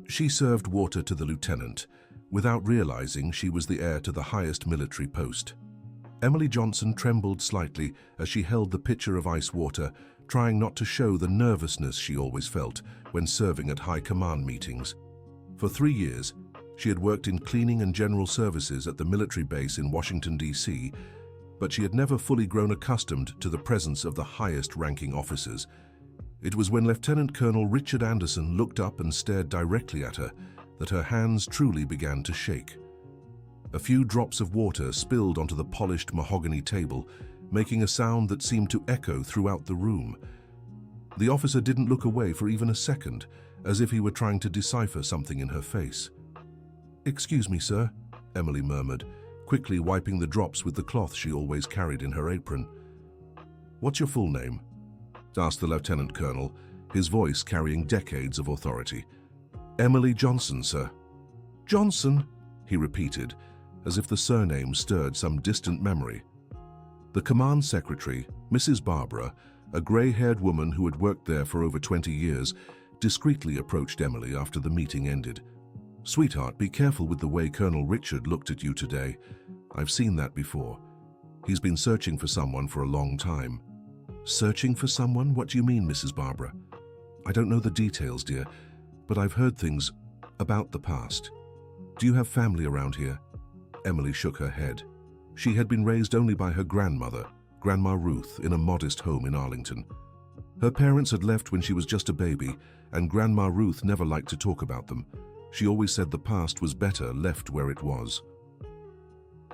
She served water to the lieutenant, without realizing she was the heir to the highest military post. Emily Johnson trembled slightly as she held the pitcher of ice water, trying not to show the nervousness she always felt when serving at high command meetings. For 3 years, she had worked in cleaning and general services at the military base in Washington, D.C., but she had never fully grown accustomed to the presence of the highest-ranking officers. It was when Lieutenant Colonel Richard Anderson looked up and stared directly at her that her hands truly began to shake. A few drops of water spilled onto the polished mahogany table, making a sound that seemed to echo throughout the room. The officer didn't look away for even a second, as if he were trying to decipher something in her face. "Excuse me, sir," Emily murmured, quickly wiping the drops with the cloth she always carried in her apron. "What's your full name?" asked the lieutenant colonel, his voice carrying decades of authority. "Emily Johnson, sir." "Johnson?" he repeated, as if the surname stirred some distant memory. The command secretary, Mrs. Barbara, a gray-haired woman who had worked there for over 20 years, discreetly approached Emily after the meeting ended. "Sweetheart, be careful with the way Colonel Richard looked at you today. I've seen that before. He's been searching for someone for a long time." "Searching for someone? What do you mean, Mrs. Barbara?" "I don't know the details, dear, but I've heard things about the past. Do you have family around here?" Emily shook her head. She had been raised only by her grandmother, Grandma Ruth, in a modest home in Arlington. Her parents had left when she was just a baby, and Grandma Ruth never liked to talk about them. She always said the past was better left where it was.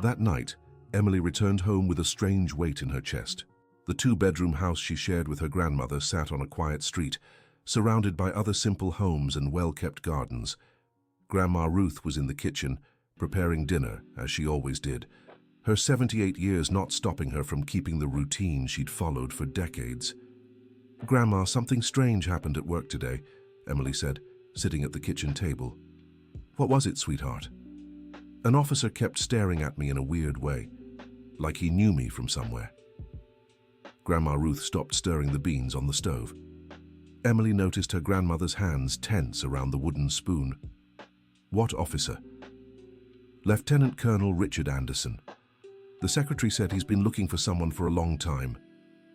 That night, Emily returned home with a strange weight in her chest. The 2-bedroom house she shared with her grandmother sat on a quiet street, surrounded by other simple homes and well-kept gardens. Grandma Ruth was in the kitchen, preparing dinner, as she always did, her 78 years not stopping her from keeping the routine she'd followed for decades. "Grandma, something strange happened at work today," Emily said, sitting at the kitchen table. "What was it, sweetheart?" "An officer kept staring at me in a weird way, like he knew me from somewhere." Grandma Ruth stopped stirring the beans on the stove. Emily noticed her grandmother's hands tense around the wooden spoon. "What officer?" "Lieutenant Colonel Richard Anderson. The secretary said he's been looking for someone for a long time."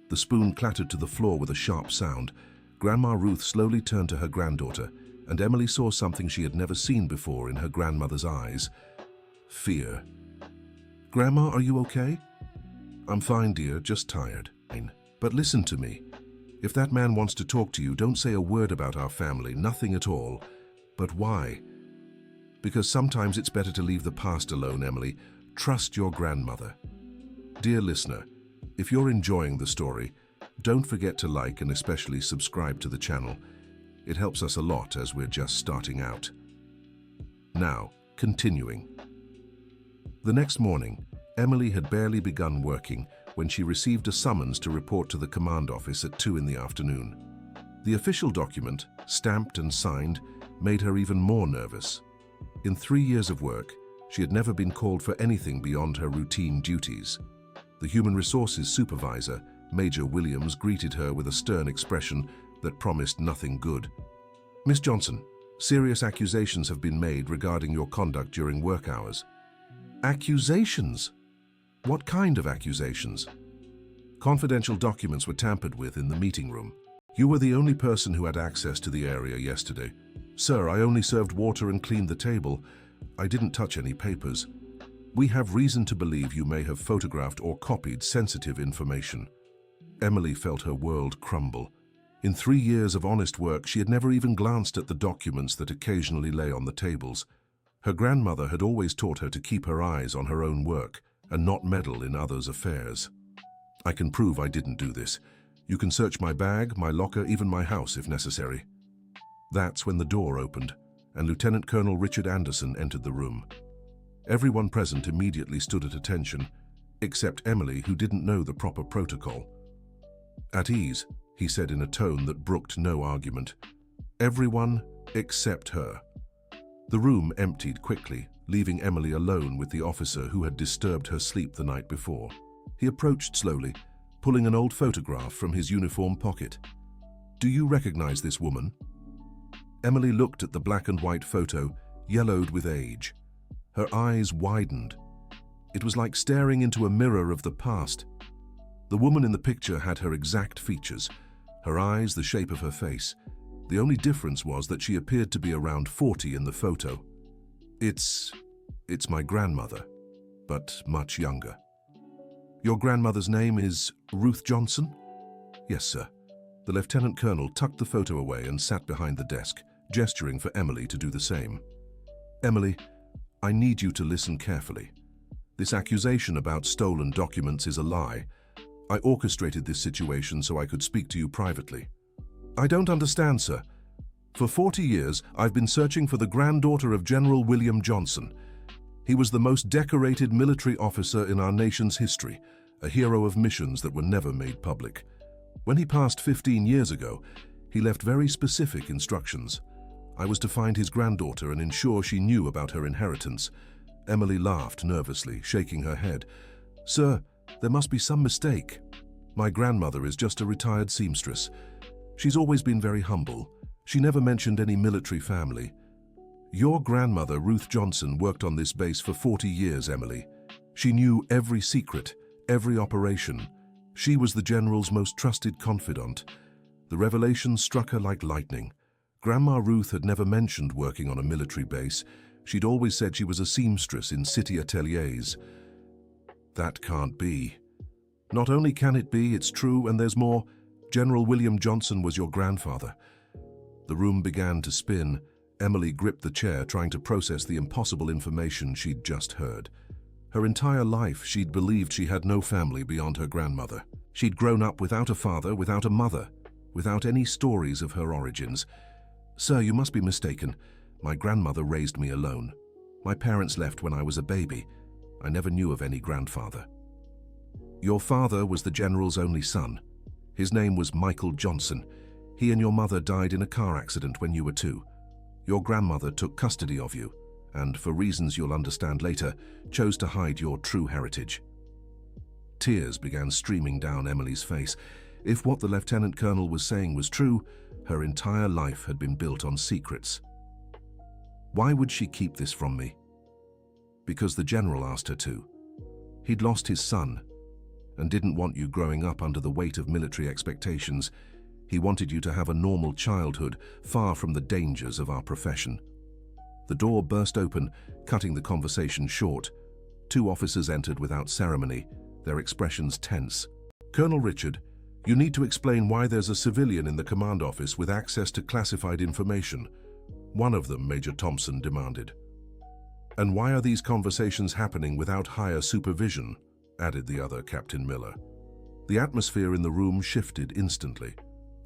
The spoon clattered to the floor with a sharp sound. Grandma Ruth slowly turned to her granddaughter, and Emily saw something she had never seen before in her grandmother's eyes. Fear. "Grandma, are you okay?" "I'm fine, dear, just tired. But listen to me. If that man wants to talk to you, don't say a word about our family, nothing at all." "But why?" "Because sometimes it's better to leave the past alone, Emily. Trust your grandmother." Dear listener, if you're enjoying the story, don't forget to like and especially subscribe to the channel. It helps us a lot as we're just starting out. Now, continuing. The next morning, Emily had barely begun working when she received a summons to report to the command office at 2 in the afternoon. The official document, stamped and signed, made her even more nervous. In 3 years of work, she had never been called for anything beyond her routine duties. The Human Resources Supervisor, Major Williams, greeted her with a stern expression that promised nothing good. "Miss Johnson, serious accusations have been made regarding your conduct during work hours." "Accusations? What kind of accusations?" "Confidential documents were tampered with in the meeting room. You were the only person who had access to the area yesterday." "Sir, I only served water and cleaned the table. I didn't touch any papers." "We have reason to believe you may have photographed or copied sensitive information." Emily felt her world crumble. In 3 years of honest work, she had never even glanced at the documents that occasionally lay on the tables. Her grandmother had always taught her to keep her eyes on her own work and not meddle in others' affairs. "I can prove I didn't do this. You can search my bag, my locker, even my house if necessary." That's when the door opened, and Lieutenant Colonel Richard Anderson entered the room. Everyone present immediately stood at attention, except Emily, who didn't know the proper protocol. "At ease," he said in a tone that brooked no argument. "Everyone except her." The room emptied quickly, leaving Emily alone with the officer who had disturbed her sleep the night before. He approached slowly, pulling an old photograph from his uniform pocket. "Do you recognize this woman?" Emily looked at the black and white photo, yellowed with age. Her eyes widened. It was like staring into a mirror of the past. The woman in the picture had her exact features, her eyes the shape of her face. The only difference was that she appeared to be around 40 in the photo. It's my grandmother, but much younger. Your grandmother's name is Ruth Johnson? Yes, sir. The lieutenant colonel tucked the photo away and sat behind the desk, gesturing for Emily to do the same. Emily, I need you to listen carefully. This accusation about stolen documents is a lie. I orchestrated this situation so I could speak to you privately. I don't understand, sir. For 40 years, I've been searching for the granddaughter of General William Johnson. He was the most decorated military officer in our nation's history, a hero of missions that were never made public. When he passed 15 years ago, he left very specific instructions. I was to find his granddaughter and ensure she knew about her inheritance. Emily laughed nervously, shaking her head. Sir, there must be some mistake. My grandmother is just a retired seamstress. She's always been very humble. She never mentioned any military family. Your grandmother, Ruth Johnson, worked on this base for 40 years, Emily. She knew every secret, every operation. She was the general's most trusted confidant. The revelation struck her like lightning. Grandma Ruth had never mentioned working on a military base. She'd always said she was a seamstress in city ateliers. That can't be. Not only can it be, it's true, and there's more. General William Johnson was your grandfather. The room began to spin. Emily gripped the chair, trying to process the impossible information she'd just heard. Her entire life, she'd believed she had no family beyond her grandmother. She'd grown up without a father, without a mother, without any stories of her origins. Sir, you must be mistaken. My grandmother raised me alone. My parents left when I was a baby. I never knew of any grandfather. Your father was the general's only son. His name was Michael Johnson. He and your mother died in a car accident when you were 2. Your grandmother took custody of you, and for reasons you'll understand later, chose to hide your true heritage. Tears began streaming down Emily's face. If what the lieutenant colonel was saying was true, her entire life had been built on secrets. Why would she keep this from me? Because the general asked her to. He'd lost his son and didn't want you growing up under the weight of military expectations. He wanted you to have a normal childhood, far from the dangers of our profession. The door burst open, cutting the conversation short. 2 officers entered without ceremony, their expressions tense. Colonel Richard, you need to explain why there's a civilian in the command office with access to classified information. One of them, Major Thompson demanded. And why are these conversations happening without higher supervision? Added the other, Captain Miller. The atmosphere in the room shifted instantly.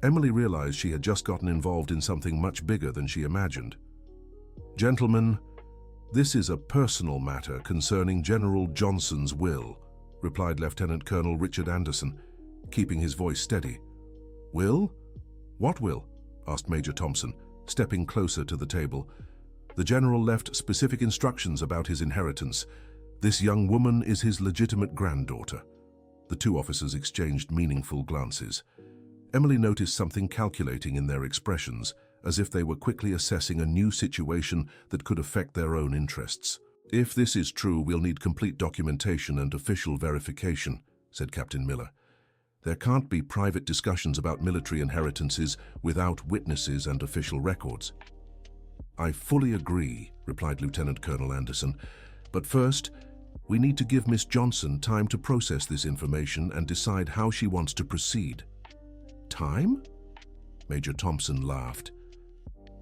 Emily realized she had just gotten involved in something much bigger than she imagined. Gentlemen, this is a personal matter concerning General Johnson's will, replied Lieutenant Colonel Richard Anderson, keeping his voice steady. Will? What will? Asked Major Thompson, stepping closer to the table. The general left specific instructions about his inheritance. This young woman is his legitimate granddaughter. The 2 officers exchanged meaningful glances. Emily noticed something calculating in their expressions, as if they were quickly assessing a new situation that could affect their own interests. If this is true, we'll need complete documentation and official verification, said Captain Miller. There can't be private discussions about military inheritances without witnesses and official records. I fully agree, replied Lieutenant Colonel Anderson. But first, we need to give Miss Johnson time to process this information and decide how she wants to proceed. Time? Major Thompson laughed.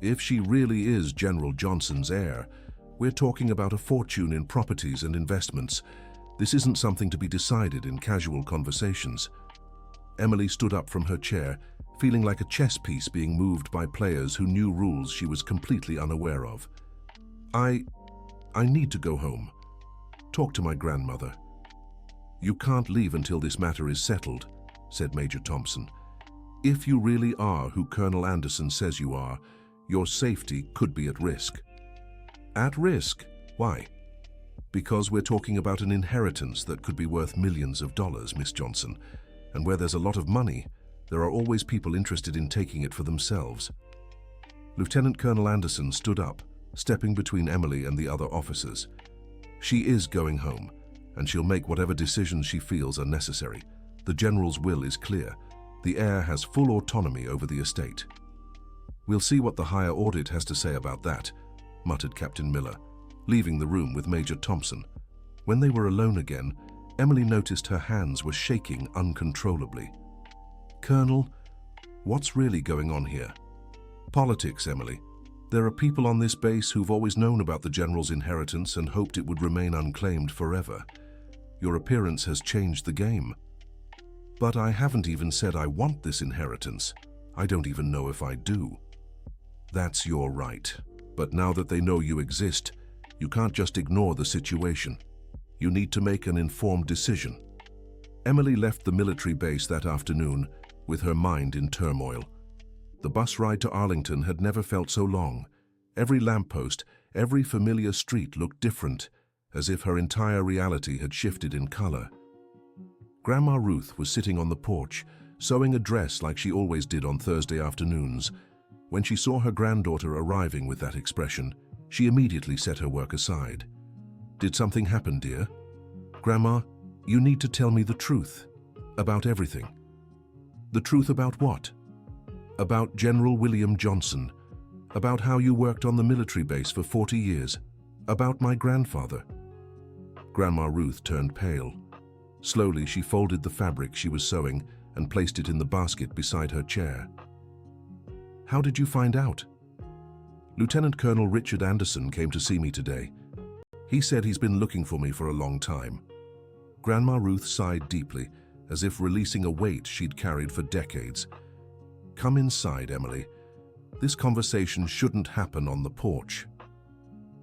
If she really is General Johnson's heir, we're talking about a fortune in properties and investments. This isn't something to be decided in casual conversations. Emily stood up from her chair, feeling like a chess piece being moved by players who knew rules she was completely unaware of. I need to go home. Talk to my grandmother. You can't leave until this matter is settled, said Major Thompson. If you really are who Colonel Anderson says you are, your safety could be at risk. At risk? Why? Because we're talking about an inheritance that could be worth millions of dollars, Miss Johnson. And where there's a lot of money, there are always people interested in taking it for themselves. Lieutenant Colonel Anderson stood up, stepping between Emily and the other officers. She is going home, and she'll make whatever decisions she feels are necessary. The General's will is clear. The heir has full autonomy over the estate. We'll see what the higher audit has to say about that, muttered Captain Miller, leaving the room with Major Thompson. When they were alone again, Emily noticed her hands were shaking uncontrollably. Colonel, what's really going on here? Politics, Emily. There are people on this base who've always known about the General's inheritance and hoped it would remain unclaimed forever. Your appearance has changed the game. But I haven't even said I want this inheritance. I don't even know if I do. That's your right. But now that they know you exist, you can't just ignore the situation. You need to make an informed decision. Emily left the military base that afternoon with her mind in turmoil. The bus ride to Arlington had never felt so long. Every lamppost, every familiar street looked different, as if her entire reality had shifted in color. Grandma Ruth was sitting on the porch, sewing a dress like she always did on Thursday afternoons. When she saw her granddaughter arriving with that expression, she immediately set her work aside. Did something happen, dear? Grandma, you need to tell me the truth. About everything. The truth about what? About General William Johnson. About how you worked on the military base for 40 years. About my grandfather. Grandma Ruth turned pale. Slowly, she folded the fabric she was sewing and placed it in the basket beside her chair. How did you find out? Lieutenant Colonel Richard Anderson came to see me today. He said he's been looking for me for a long time. Grandma Ruth sighed deeply, as if releasing a weight she'd carried for decades. Come inside, Emily. This conversation shouldn't happen on the porch.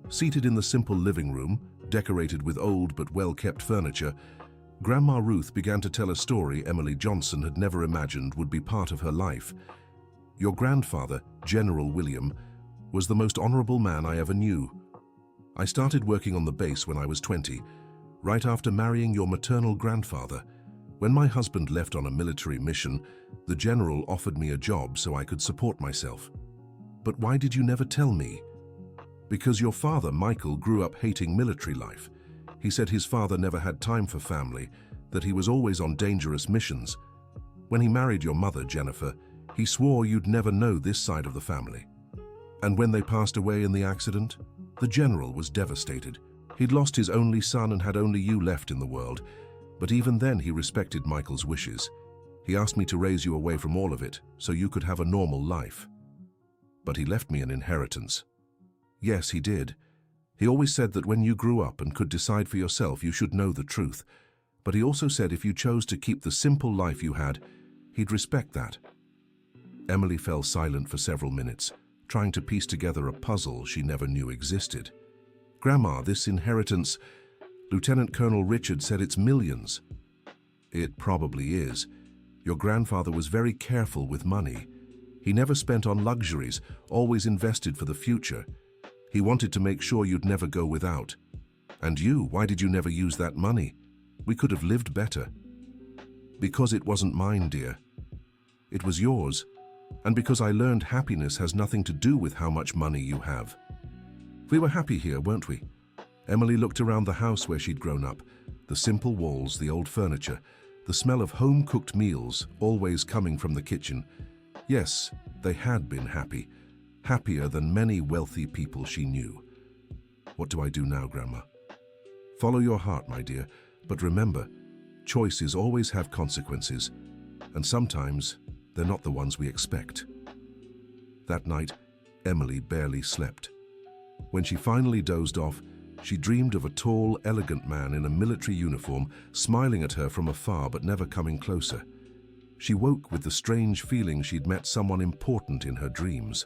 Seated in the simple living room, decorated with old but well-kept furniture, Grandma Ruth began to tell a story Emily Johnson had never imagined would be part of her life. Your grandfather, General William, was the most honorable man I ever knew. I started working on the base when I was 20, right after marrying your maternal grandfather. When my husband left on a military mission, the general offered me a job so I could support myself. But why did you never tell me? Because your father, Michael, grew up hating military life. He said his father never had time for family, that he was always on dangerous missions. When he married your mother, Jennifer, he swore you'd never know this side of the family. And when they passed away in the accident, the general was devastated. He'd lost his only son and had only you left in the world, but even then he respected Michael's wishes. He asked me to raise you away from all of it, so you could have a normal life. But he left me an inheritance. Yes, he did. He always said that when you grew up and could decide for yourself, you should know the truth. But he also said if you chose to keep the simple life you had, he'd respect that. Emily fell silent for several minutes, trying to piece together a puzzle she never knew existed. Grandma, this inheritance, Lieutenant Colonel Richard said it's millions. It probably is. Your grandfather was very careful with money. He never spent on luxuries, always invested for the future. He wanted to make sure you'd never go without. And you, why did you never use that money? We could have lived better. Because it wasn't mine, dear. It was yours. And because I learned happiness has nothing to do with how much money you have. We were happy here, weren't we? Emily looked around the house where she'd grown up, the simple walls, the old furniture, the smell of home-cooked meals always coming from the kitchen. Yes, they had been happy, happier than many wealthy people she knew. What do I do now, Grandma? Follow your heart, my dear, but remember, choices always have consequences, and sometimes they're not the ones we expect. That night, Emily barely slept. When she finally dozed off, she dreamed of a tall, elegant man in a military uniform smiling at her from afar but never coming closer. She woke with the strange feeling she'd met someone important in her dreams.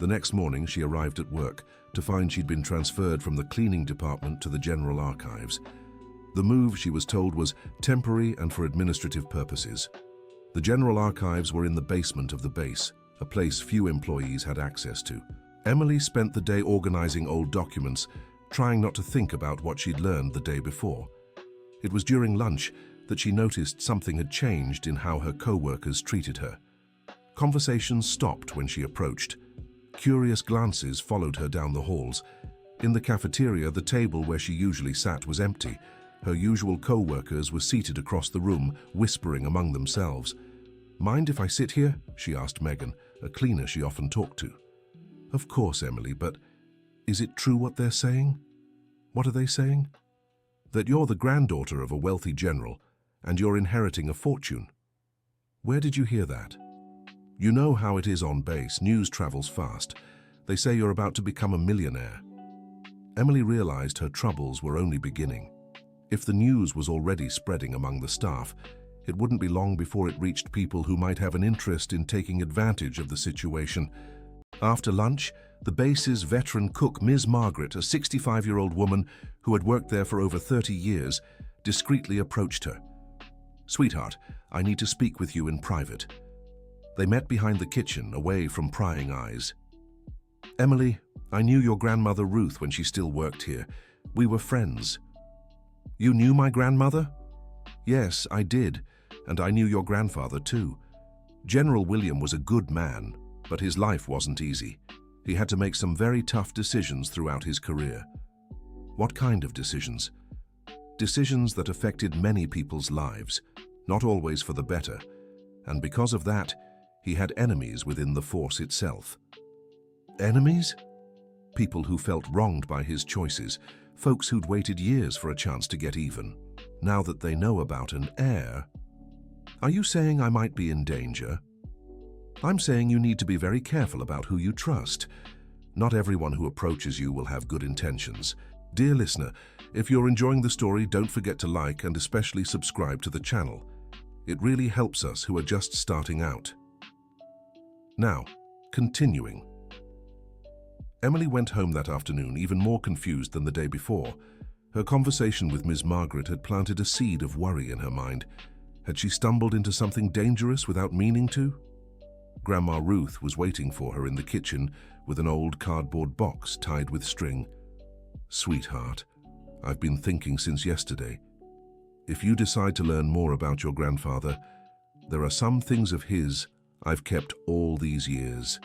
The next morning, she arrived at work to find she'd been transferred from the cleaning department to the General Archives. The move, she was told, was temporary and for administrative purposes. The General Archives were in the basement of the base, a place few employees had access to. Emily spent the day organizing old documents, trying not to think about what she'd learned the day before. It was during lunch that she noticed something had changed in how her co-workers treated her. Conversations stopped when she approached, Curious glances followed her down the halls. In the cafeteria, the table where she usually sat was empty. Her usual co-workers were seated across the room, whispering among themselves. "Mind if I sit here?" she asked Megan, a cleaner she often talked to. "Of course, Emily, but is it true what they're saying?" "What are they saying?" "That you're the granddaughter of a wealthy general, and you're inheriting a fortune." "Where did you hear that?" "You know how it is on base, news travels fast. They say you're about to become a millionaire." Emily realized her troubles were only beginning. If the news was already spreading among the staff, it wouldn't be long before it reached people who might have an interest in taking advantage of the situation. After lunch, the base's veteran cook, Ms. Margaret, a 65-year-old woman who had worked there for over 30 years, discreetly approached her. "Sweetheart, I need to speak with you in private." They met behind the kitchen, away from prying eyes. "Emily, I knew your grandmother Ruth when she still worked here. We were friends." "You knew my grandmother?" "Yes, I did, and I knew your grandfather too. General William was a good man, but his life wasn't easy. He had to make some very tough decisions throughout his career." "What kind of decisions?" "Decisions that affected many people's lives, not always for the better, and because of that, he had enemies within the force itself." "Enemies?" "People who felt wronged by his choices, folks who'd waited years for a chance to get even. Now that they know about an heir..." "Are you saying I might be in danger?" "I'm saying you need to be very careful about who you trust. Not everyone who approaches you will have good intentions. Dear listener, if you're enjoying the story, don't forget to like and especially subscribe to the channel. It really helps us who are just starting out. Now, continuing. Emily went home that afternoon even more confused than the day before. Her conversation with Ms. Margaret had planted a seed of worry in her mind. Had she stumbled into something dangerous without meaning to? Grandma Ruth was waiting for her in the kitchen with an old cardboard box tied with string. "Sweetheart, I've been thinking since yesterday. If you decide to learn more about your grandfather, there are some things of his I've kept all these years."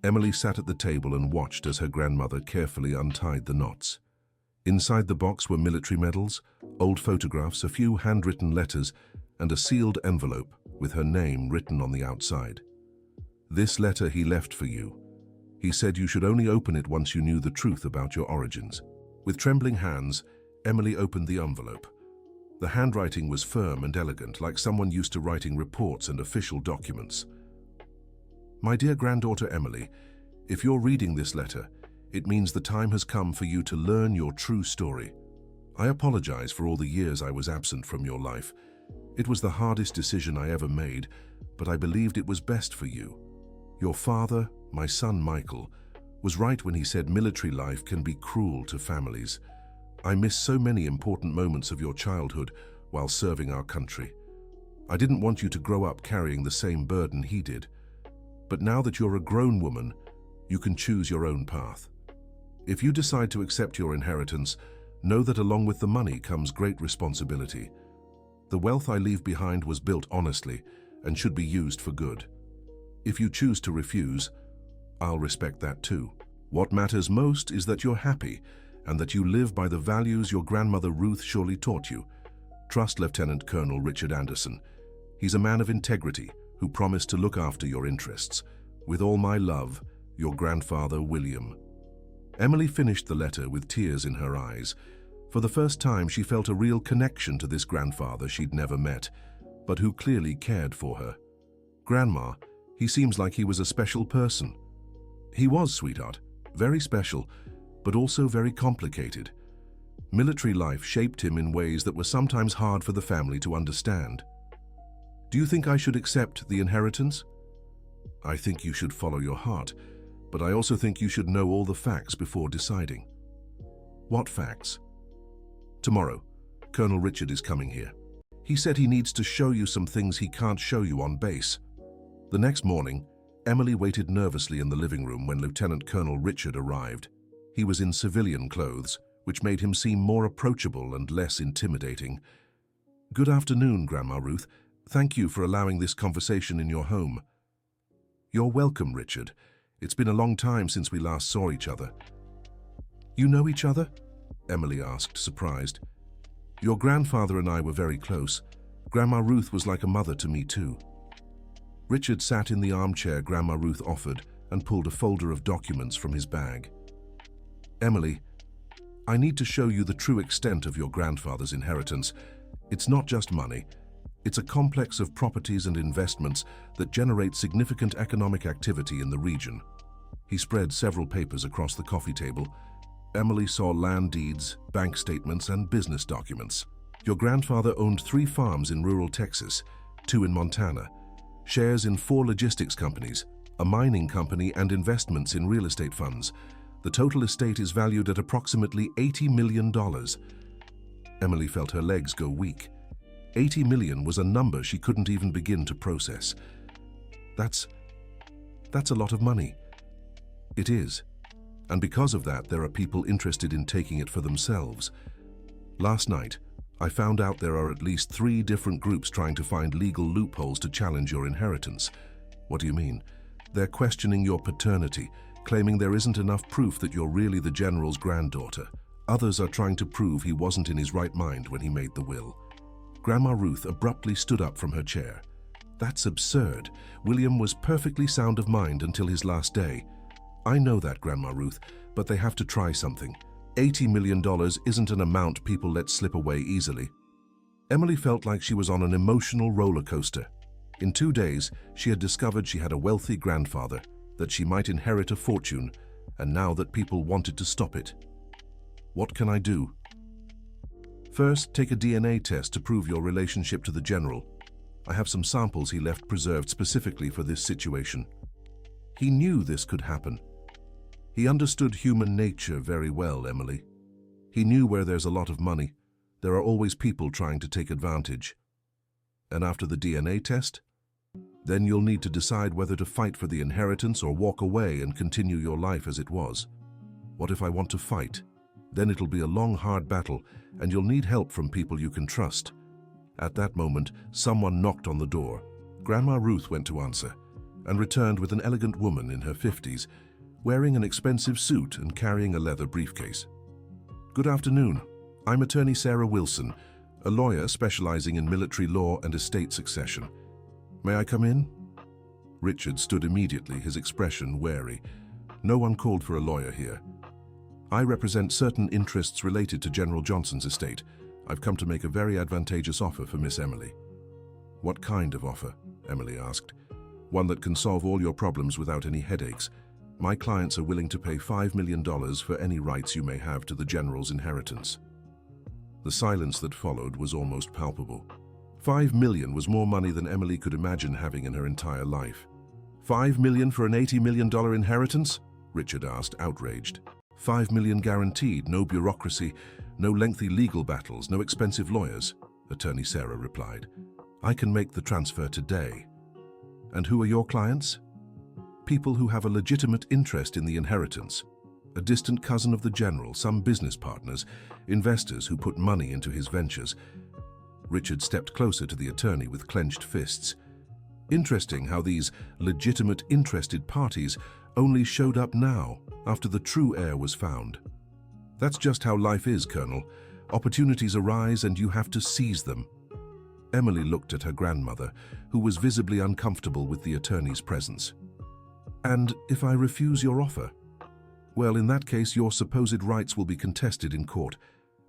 Emily sat at the table and watched as her grandmother carefully untied the knots. Inside the box were military medals, old photographs, a few handwritten letters, and a sealed envelope with her name written on the outside. "This letter he left for you. He said you should only open it once you knew the truth about your origins." With trembling hands, Emily opened the envelope. The handwriting was firm and elegant, like someone used to writing reports and official documents. "My dear granddaughter Emily, if you're reading this letter, it means the time has come for you to learn your true story. I apologize for all the years I was absent from your life. It was the hardest decision I ever made, but I believed it was best for you. Your father, my son Michael, was right when he said military life can be cruel to families. I miss so many important moments of your childhood while serving our country. I didn't want you to grow up carrying the same burden he did. But now that you're a grown woman, you can choose your own path. If you decide to accept your inheritance, know that along with the money comes great responsibility. The wealth I leave behind was built honestly and should be used for good. If you choose to refuse, I'll respect that too. What matters most is that you're happy and that you live by the values your grandmother Ruth surely taught you. Trust Lieutenant Colonel Richard Anderson. He's a man of integrity who promised to look after your interests. With all my love, your grandfather William." Emily finished the letter with tears in her eyes. For the first time, she felt a real connection to this grandfather she'd never met, but who clearly cared for her. "Grandma, he seems like he was a special person." "He was, sweetheart. Very special, but also very complicated. Military life shaped him in ways that were sometimes hard for the family to understand." "Do you think I should accept the inheritance?" "I think you should follow your heart, but I also think you should know all the facts before deciding." "What facts?" "Tomorrow, Colonel Richard is coming here. He said he needs to show you some things he can't show you on base." The next morning, Emily waited nervously in the living room when Lieutenant Colonel Richard arrived. He was in civilian clothes, which made him seem more approachable and less intimidating. "Good afternoon, Grandma Ruth. Thank you for allowing this conversation in your home." "You're welcome, Richard. It's been a long time since we last saw each other." "You know each other?" Emily asked, surprised. "Your grandfather and I were very close. Grandma Ruth was like a mother to me too." Richard sat in the armchair Grandma Ruth offered and pulled a folder of documents from his bag. "Emily, I need to show you the true extent of your grandfather's inheritance. It's not just money. It's a complex of properties and investments that generate significant economic activity in the region." He spread several papers across the coffee table. Emily saw land deeds, bank statements, and business documents. "Your grandfather owned 3 farms in rural Texas, 2 in Montana, shares in 4 logistics companies, a mining company, and investments in real estate funds. The total estate is valued at approximately $80 million. Emily felt her legs go weak. 80 million was a number she couldn't even begin to process. That's a lot of money." "It is. And because of that, there are people interested in taking it for themselves. Last night, I found out there are at least 3 different groups trying to find legal loopholes to challenge your inheritance." "What do you mean?" "They're questioning your paternity, claiming there isn't enough proof that you're really the general's granddaughter. Others are trying to prove he wasn't in his right mind when he made the will." Grandma Ruth abruptly stood up from her chair. "That's absurd. William was perfectly sound of mind until his last day." "I know that, Grandma Ruth, but they have to try something. $80 million isn't an amount people let slip away easily." Emily felt like she was on an emotional roller coaster. In 2 days, she had discovered she had a wealthy grandfather, that she might inherit a fortune, and now that people wanted to stop it. "What can I do?" "First, take a DNA test to prove your relationship to the general. I have some samples he left preserved specifically for this situation." He knew this could happen. He understood human nature very well, Emily. He knew where there's a lot of money, there are always people trying to take advantage. "And after the DNA test? Then you'll need to decide whether to fight for the inheritance or walk away and continue your life as it was." "What if I want to fight?" "Then it'll be a long, hard battle, and you'll need help from people you can trust." At that moment, someone knocked on the door. Grandma Ruth went to answer, and returned with an elegant woman in her 50s, wearing an expensive suit and carrying a leather briefcase. "Good afternoon. I'm attorney Sarah Wilson, a lawyer specializing in military law and estate succession. May I come in?" Richard stood immediately, his expression wary. "No one called for a lawyer here. I represent certain interests related to General Johnson's estate. I've come to make a very advantageous offer for Miss Emily." "What kind of offer?" Emily asked. "One that can solve all your problems without any headaches. My clients are willing to pay $5 million for any rights you may have to the general's inheritance." The silence that followed was almost palpable. $5 million was more money than Emily could imagine having in her entire life. $5 million for an $80 million inheritance? Richard asked, outraged. $5 million guaranteed, no bureaucracy, no lengthy legal battles, no expensive lawyers, Attorney Sarah replied. "I can make the transfer today." "And who are your clients?" "People who have a legitimate interest in the inheritance. A distant cousin of the general, some business partners, investors who put money into his ventures." Richard stepped closer to the attorney with clenched fists. Interesting how these legitimate interested parties only showed up now, after the true heir was found. "That's just how life is, Colonel. Opportunities arise and you have to seize them." Emily looked at her grandmother, who was visibly uncomfortable with the attorney's presence. "And if I refuse your offer?" "Well, in that case, your supposed rights will be contested in court,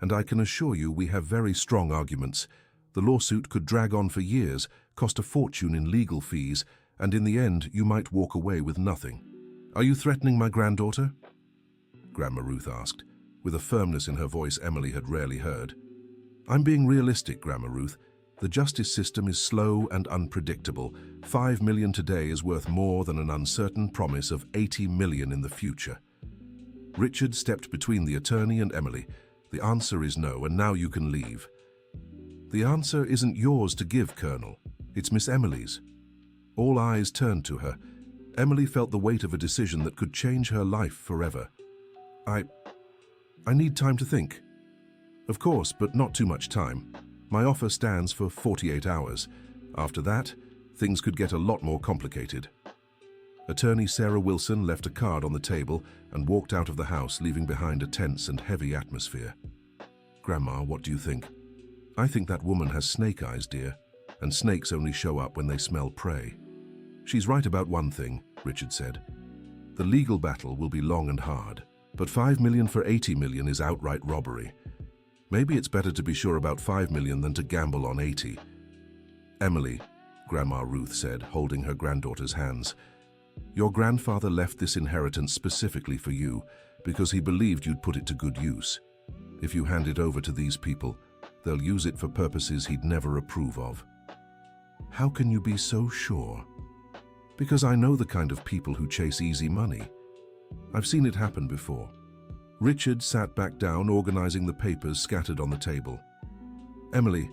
and I can assure you we have very strong arguments. The lawsuit could drag on for years, cost a fortune in legal fees, and in the end, you might walk away with nothing." "Are you threatening my granddaughter?" Grandma Ruth asked, with a firmness in her voice Emily had rarely heard. "I'm being realistic, Grandma Ruth. The justice system is slow and unpredictable. $5 million today is worth more than an uncertain promise of $80 million in the future." Richard stepped between the attorney and Emily. "The answer is no, and now you can leave." "The answer isn't yours to give, Colonel. It's Miss Emily's." All eyes turned to her. Emily felt the weight of a decision that could change her life forever. I need time to think." "Of course, but not too much time. My offer stands for 48 hours. After that, things could get a lot more complicated." Attorney Sarah Wilson left a card on the table and walked out of the house, leaving behind a tense and heavy atmosphere. "Grandma, what do you think?" "I think that woman has snake eyes, dear, and snakes only show up when they smell prey." "She's right about one thing," Richard said. "The legal battle will be long and hard, but 5 million for 80 million is outright robbery. Maybe it's better to be sure about 5 million than to gamble on 80. "Emily," Grandma Ruth said, holding her granddaughter's hands, "your grandfather left this inheritance specifically for you because he believed you'd put it to good use. If you hand it over to these people, they'll use it for purposes he'd never approve of." "How can you be so sure?" "Because I know the kind of people who chase easy money. I've seen it happen before." Richard sat back down, organizing the papers scattered on the table. "Emily,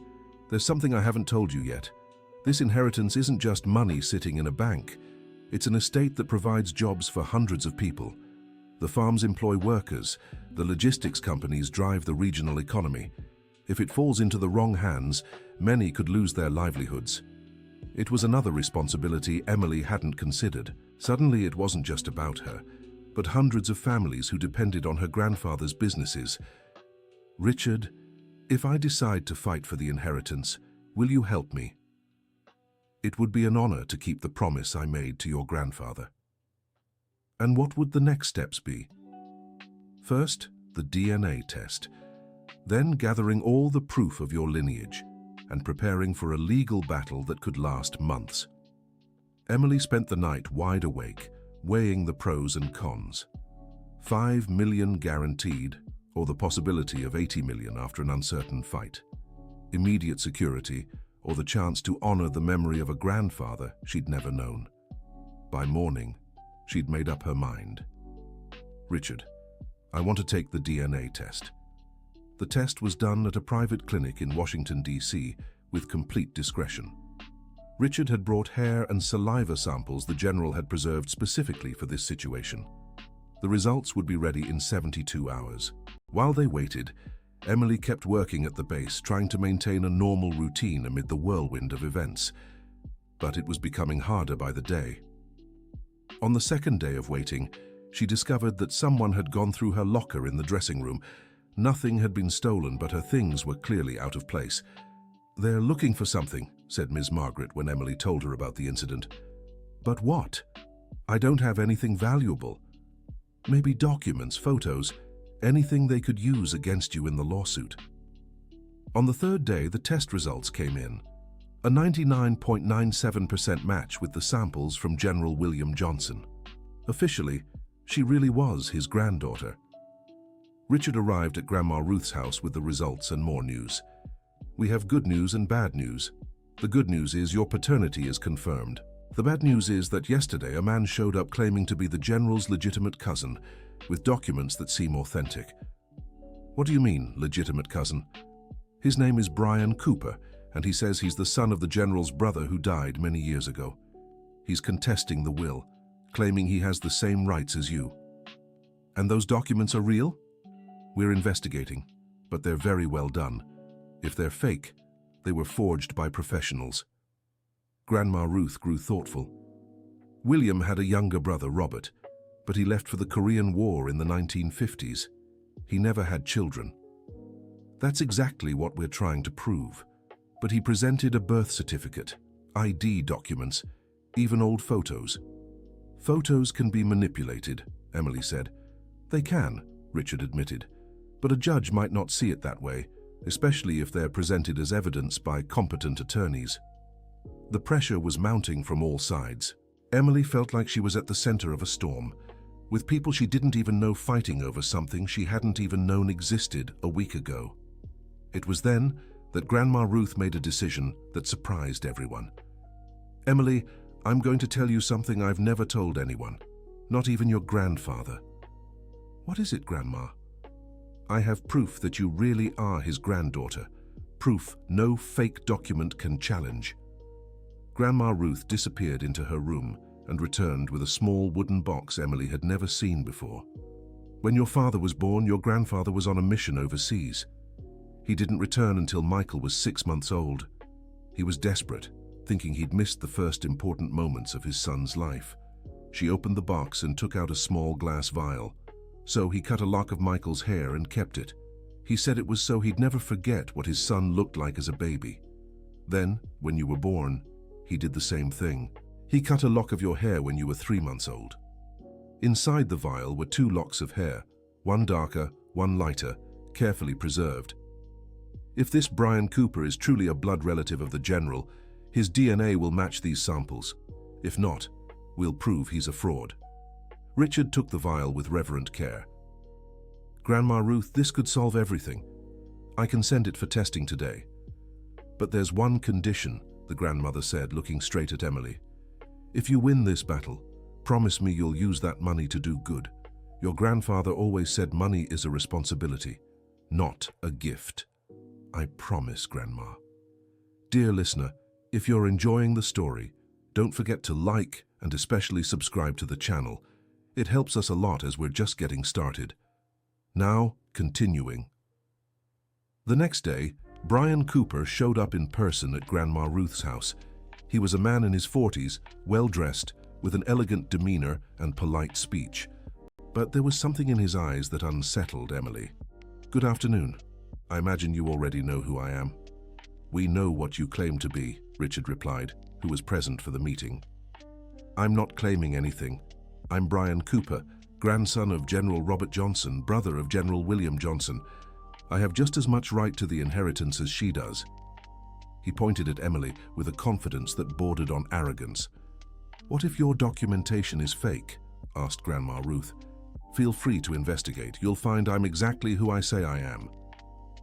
there's something I haven't told you yet. This inheritance isn't just money sitting in a bank. It's an estate that provides jobs for hundreds of people. The farms employ workers, the logistics companies drive the regional economy. If it falls into the wrong hands, many could lose their livelihoods." It was another responsibility Emily hadn't considered. Suddenly it wasn't just about her, but hundreds of families who depended on her grandfather's businesses. "Richard, if I decide to fight for the inheritance, will you help me? It would be an honor to keep the promise I made to your grandfather." "And what would the next steps be?" "First, the DNA test, then gathering all the proof of your lineage and preparing for a legal battle that could last months." Emily spent the night wide awake, weighing the pros and cons. 5 million guaranteed, or the possibility of 80 million after an uncertain fight. Immediate security, or the chance to honor the memory of a grandfather she'd never known. By morning, she'd made up her mind. "Richard, I want to take the DNA test." The test was done at a private clinic in Washington, D.C., with complete discretion. Richard had brought hair and saliva samples the general had preserved specifically for this situation. The results would be ready in 72 hours. While they waited, Emily kept working at the base, trying to maintain a normal routine amid the whirlwind of events. But it was becoming harder by the day. On the second day of waiting, she discovered that someone had gone through her locker in the dressing room. Nothing had been stolen, but her things were clearly out of place. "They're looking for something," said Ms. Margaret when Emily told her about the incident. "But what? I don't have anything valuable." "Maybe documents, photos, anything they could use against you in the lawsuit." On the third day, the test results came in. A 99.97% match with the samples from General William Johnson. Officially, she really was his granddaughter. Richard arrived at Grandma Ruth's house with the results and more news. "We have good news and bad news. The good news is your paternity is confirmed. The bad news is that yesterday a man showed up claiming to be the general's legitimate cousin, with documents that seem authentic." "What do you mean, legitimate cousin?" "His name is Brian Cooper, and he says he's the son of the general's brother who died many years ago. He's contesting the will, claiming he has the same rights as you." "And those documents are real?" "We're investigating, but they're very well done. If they're fake, they were forged by professionals." Grandma Ruth grew thoughtful. "William had a younger brother, Robert, but he left for the Korean War in the 1950s. He never had children." "That's exactly what we're trying to prove. But he presented a birth certificate, ID documents, even old photos." "Photos can be manipulated," Emily said. "They can," Richard admitted. "But a judge might not see it that way, especially if they're presented as evidence by competent attorneys." The pressure was mounting from all sides. Emily felt like she was at the center of a storm, with people she didn't even know fighting over something she hadn't even known existed a week ago. It was then that Grandma Ruth made a decision that surprised everyone. "Emily, I'm going to tell you something I've never told anyone, not even your grandfather." "What is it, Grandma?" "I have proof that you really are his granddaughter. Proof no fake document can challenge." Grandma Ruth disappeared into her room and returned with a small wooden box Emily had never seen before. "When your father was born, your grandfather was on a mission overseas. He didn't return until Michael was 6 months old. He was desperate, thinking he'd missed the first important moments of his son's life. She opened the box and took out a small glass vial. So he cut a lock of Michael's hair and kept it. He said it was so he'd never forget what his son looked like as a baby. Then, when you were born, he did the same thing. He cut a lock of your hair when you were 3 months old. Inside the vial were 2 locks of hair, one darker, one lighter, carefully preserved. If this Brian Cooper is truly a blood relative of the General, his DNA will match these samples. If not, we'll prove he's a fraud. Richard took the vial with reverent care. Grandma Ruth, this could solve everything. I can send it for testing today. But there's one condition, the grandmother said, looking straight at Emily. If you win this battle, promise me you'll use that money to do good. Your grandfather always said money is a responsibility, not a gift. I promise, Grandma. Dear listener, if you're enjoying the story, don't forget to like and especially subscribe to the channel. It helps us a lot as we're just getting started. Now, continuing. The next day, Brian Cooper showed up in person at Grandma Ruth's house. He was a man in his 40s, well-dressed, with an elegant demeanor and polite speech. But there was something in his eyes that unsettled Emily. Good afternoon. I imagine you already know who I am. We know what you claim to be, Richard replied, who was present for the meeting. I'm not claiming anything. I'm Brian Cooper, grandson of General Robert Johnson, brother of General William Johnson. I have just as much right to the inheritance as she does. He pointed at Emily with a confidence that bordered on arrogance. What if your documentation is fake? Asked Grandma Ruth. Feel free to investigate. You'll find I'm exactly who I say I am.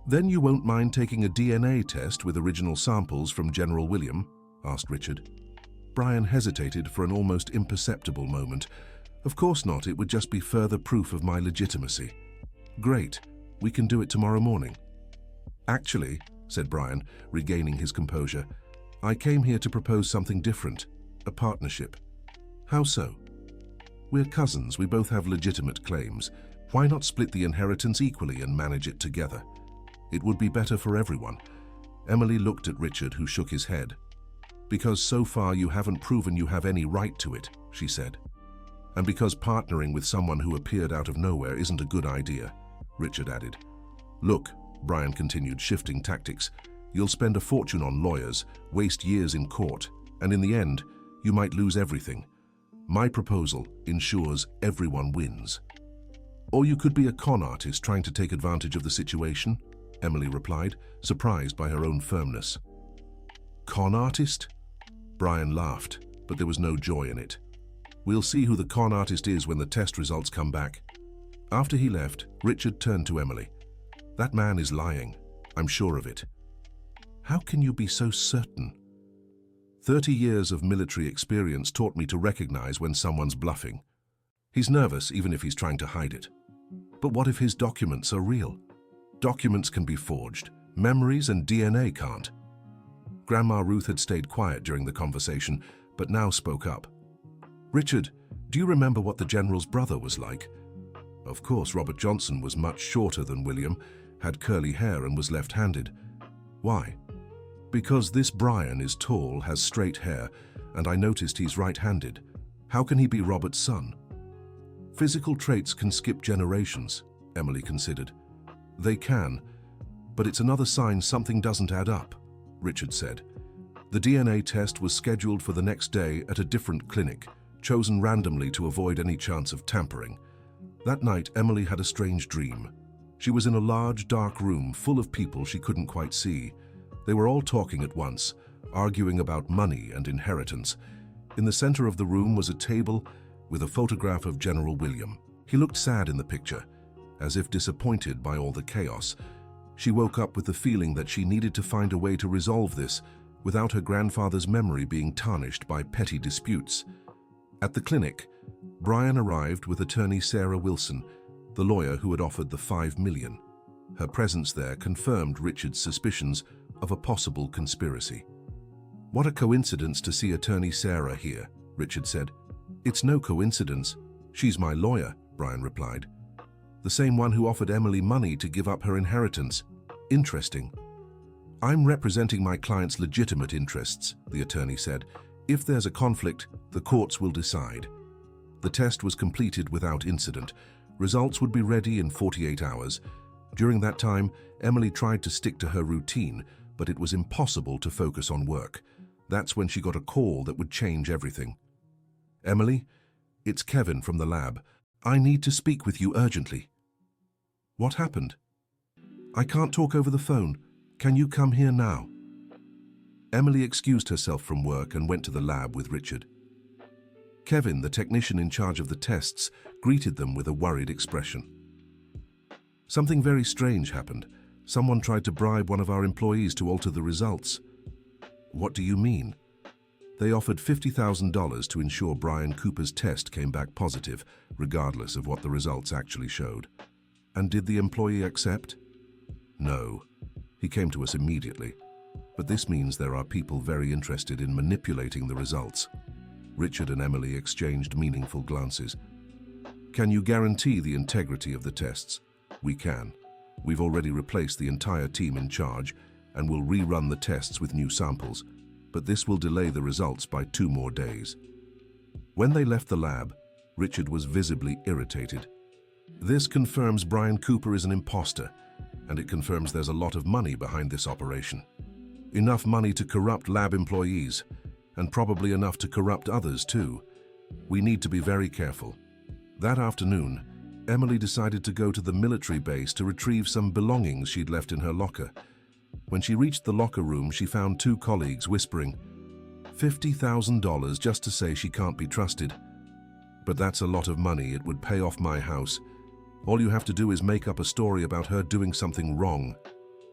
Then you won't mind taking a DNA test with original samples from General William? Asked Richard. Brian hesitated for an almost imperceptible moment. Of course not, it would just be further proof of my legitimacy. Great, we can do it tomorrow morning. Actually, said Brian, regaining his composure, I came here to propose something different, a partnership. How so? We're cousins, we both have legitimate claims. Why not split the inheritance equally and manage it together? It would be better for everyone. Emily looked at Richard, who shook his head. Because so far you haven't proven you have any right to it, she said. And because partnering with someone who appeared out of nowhere isn't a good idea, Richard added. Look, Brian continued, shifting tactics, you'll spend a fortune on lawyers, waste years in court, and in the end, you might lose everything. My proposal ensures everyone wins. Or you could be a con artist trying to take advantage of the situation, Emily replied, surprised by her own firmness. Con artist? Brian laughed, but there was no joy in it. We'll see who the con artist is when the test results come back. After he left, Richard turned to Emily. That man is lying. I'm sure of it. How can you be so certain? 30 years of military experience taught me to recognize when someone's bluffing. He's nervous even if he's trying to hide it. But what if his documents are real? Documents can be forged. Memories and DNA can't. Grandma Ruth had stayed quiet during the conversation, but now spoke up. Richard, do you remember what the General's brother was like? Of course, Robert Johnson was much shorter than William, had curly hair and was left-handed. Why? Because this Brian is tall, has straight hair, and I noticed he's right-handed. How can he be Robert's son? Physical traits can skip generations, Emily considered. They can, but it's another sign something doesn't add up, Richard said. The DNA test was scheduled for the next day at a different clinic, chosen randomly to avoid any chance of tampering. That night, Emily had a strange dream. She was in a large, dark room full of people she couldn't quite see. They were all talking at once, arguing about money and inheritance. In the center of the room was a table with a photograph of General William. He looked sad in the picture, as if disappointed by all the chaos. She woke up with the feeling that she needed to find a way to resolve this without her grandfather's memory being tarnished by petty disputes. At the clinic, Brian arrived with attorney Sarah Wilson, the lawyer who had offered the $5 million. Her presence there confirmed Richard's suspicions of a possible conspiracy. What a coincidence to see attorney Sarah here, Richard said. It's no coincidence. She's my lawyer, Brian replied. The same one who offered Emily money to give up her inheritance. Interesting. I'm representing my client's legitimate interests, the attorney said. If there's a conflict, the courts will decide. The test was completed without incident. Results would be ready in 48 hours. During that time, Emily tried to stick to her routine, but it was impossible to focus on work. That's when she got a call that would change everything. "Emily, it's Kevin from the lab. I need to speak with you urgently." "What happened?" "I can't talk over the phone. Can you come here now?" Emily excused herself from work and went to the lab with Richard. Kevin, the technician in charge of the tests, greeted them with a worried expression. "Something very strange happened. Someone tried to bribe one of our employees to alter the results." "What do you mean?" "They offered $50,000 to ensure Brian Cooper's test came back positive, regardless of what the results actually showed." "And did the employee accept?" "No. He came to us immediately. But this means there are people very interested in manipulating the results." Richard and Emily exchanged meaningful glances. "Can you guarantee the integrity of the tests?" "We can. We've already replaced the entire team in charge and will rerun the tests with new samples, but this will delay the results by 2 more days." When they left the lab, Richard was visibly irritated. "This confirms Brian Cooper is an imposter, and it confirms there's a lot of money behind this operation. Enough money to corrupt lab employees, and probably enough to corrupt others too. We need to be very careful." That afternoon, Emily decided to go to the military base to retrieve some belongings she'd left in her locker. When she reached the locker room, she found 2 colleagues whispering, $50,000 just to say she can't be trusted. "But that's a lot of money. It would pay off my house. All you have to do is make up a story about her doing something wrong."